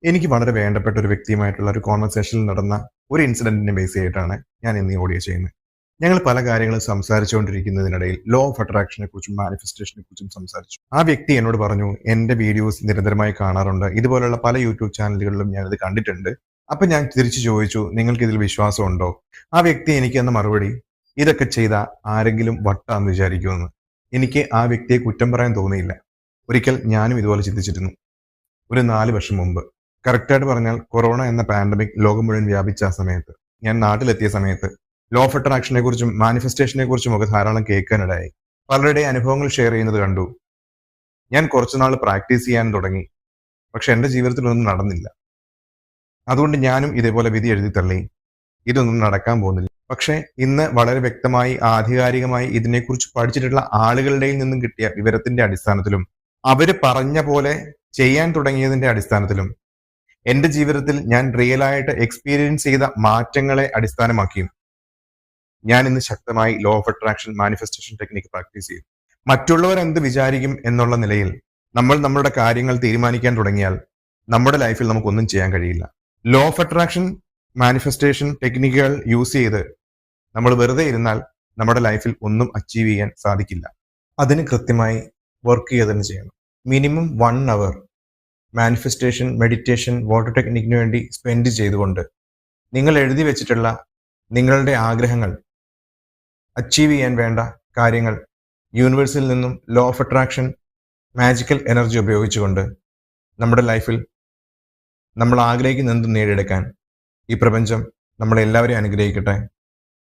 എനിക്ക് വളരെ വേണ്ടപ്പെട്ട ഒരു വ്യക്തിയുമായിട്ടുള്ള ഒരു കോൺവെർസേഷനിൽ നടന്ന ഒരു ഇൻസിഡന്റിനെ ബേസ് ചെയ്തിട്ടാണ് ഞാൻ ഇന്ന് ഈ ഓഡിയോ ചെയ്യുന്നത്. ഞങ്ങൾ പല കാര്യങ്ങളും സംസാരിച്ചുകൊണ്ടിരിക്കുന്നതിനിടയിൽ ലോ ഓഫ് അട്രാക്ഷനെ കുറിച്ചും മാനിഫെസ്റ്റേഷനെ കുറിച്ചും സംസാരിച്ചു. ആ വ്യക്തി എന്നോട് പറഞ്ഞു, എന്റെ വീഡിയോസ് നിരന്തരമായി കാണാറുണ്ട്, ഇതുപോലുള്ള പല യൂട്യൂബ് ചാനലുകളിലും ഞാനിത് കണ്ടിട്ടുണ്ട്. അപ്പൊ ഞാൻ തിരിച്ചു ചോദിച്ചു, നിങ്ങൾക്ക് ഇതിൽ വിശ്വാസമുണ്ടോ? ആ വ്യക്തി എനിക്ക് എന്ന മറുപടി, ഇതൊക്കെ ചെയ്ത ആരെങ്കിലും വട്ടാന്ന് വിചാരിക്കുമെന്ന്. എനിക്ക് ആ വ്യക്തിയെ കുറ്റം പറയാൻ തോന്നിയില്ല. ഒരിക്കൽ ഞാനും ഇതുപോലെ ചിന്തിച്ചിരുന്നു, ഒരു 4 വർഷം മുമ്പ്. കറക്റ്റായിട്ട് പറഞ്ഞാൽ കൊറോണ എന്ന പാൻഡമിക് ലോകം മുഴുവൻ വ്യാപിച്ച ആ സമയത്ത്, ഞാൻ നാട്ടിലെത്തിയ സമയത്ത് ലോ ഓഫ് അട്രാക്ഷനെ കുറിച്ചും മാനിഫെസ്റ്റേഷനെ കുറിച്ചും ഒക്കെ ധാരാളം കേൾക്കാനിടയായി. പലരുടെ അനുഭവങ്ങൾ ഷെയർ ചെയ്യുന്നത് കണ്ടു. ഞാൻ കുറച്ചുനാൾ പ്രാക്ടീസ് ചെയ്യാൻ തുടങ്ങി. പക്ഷെ എന്റെ ജീവിതത്തിലൊന്നും നടന്നില്ല. അതുകൊണ്ട് ഞാനും ഇതേപോലെ വിധി എഴുതി തള്ളി, ഇതൊന്നും നടക്കാൻ പോകുന്നില്ല. പക്ഷെ ഇന്ന് വളരെ വ്യക്തമായി ആധികാരികമായി ഇതിനെക്കുറിച്ച് പഠിച്ചിട്ടുള്ള ആളുകളുടെ നിന്നും കിട്ടിയ വിവരത്തിന്റെ അടിസ്ഥാനത്തിലും അവര് പറഞ്ഞ പോലെ ചെയ്യാൻ തുടങ്ങിയതിന്റെ അടിസ്ഥാനത്തിലും എന്റെ ജീവിതത്തിൽ ഞാൻ റിയലായിട്ട് എക്സ്പീരിയൻസ് ചെയ്ത മാറ്റങ്ങളെ അടിസ്ഥാനമാക്കിയും ഞാൻ ഇന്ന് ശക്തമായി law of attraction manifestation technique practice ചെയ്യും. മറ്റുള്ളവർ എന്ത് വിചാരിക്കും എന്നുള്ള നിലയിൽ നമ്മൾ നമ്മുടെ കാര്യങ്ങൾ തീരുമാനിക്കാൻ തുടങ്ങിയാൽ നമ്മുടെ ലൈഫിൽ നമുക്കൊന്നും ചെയ്യാൻ കഴിയില്ല. ലോ ഓഫ് അട്രാക്ഷൻ മാനിഫെസ്റ്റേഷൻ ടെക്നിക്കുകൾ യൂസ് ചെയ്ത് നമ്മൾ വെറുതെ ഇരുന്നാൽ നമ്മുടെ ലൈഫിൽ ഒന്നും അച്ചീവ് ചെയ്യാൻ സാധിക്കില്ല. അതിന് കൃത്യമായി വർക്ക് ചെയ്യുക തന്നെ ചെയ്യണം. Minimum 1 hour manifestation, meditation, water ടെക്നിക്കിന് വേണ്ടി സ്പെൻഡ് ചെയ്തുകൊണ്ട് നിങ്ങൾ എഴുതി വെച്ചിട്ടുള്ള നിങ്ങളുടെ ആഗ്രഹങ്ങൾ അച്ചീവ് ചെയ്യാൻ വേണ്ട കാര്യങ്ങൾ യൂണിവേഴ്സിൽ നിന്നും law of attraction magical energy ഉപയോഗിച്ചുകൊണ്ട് നമ്മുടെ ലൈഫിൽ നമ്മൾ ആഗ്രഹിക്കുന്ന എന്തും നേടിയെടുക്കാൻ ഈ പ്രപഞ്ചം നമ്മളെല്ലാവരെയും അനുഗ്രഹിക്കട്ടെ.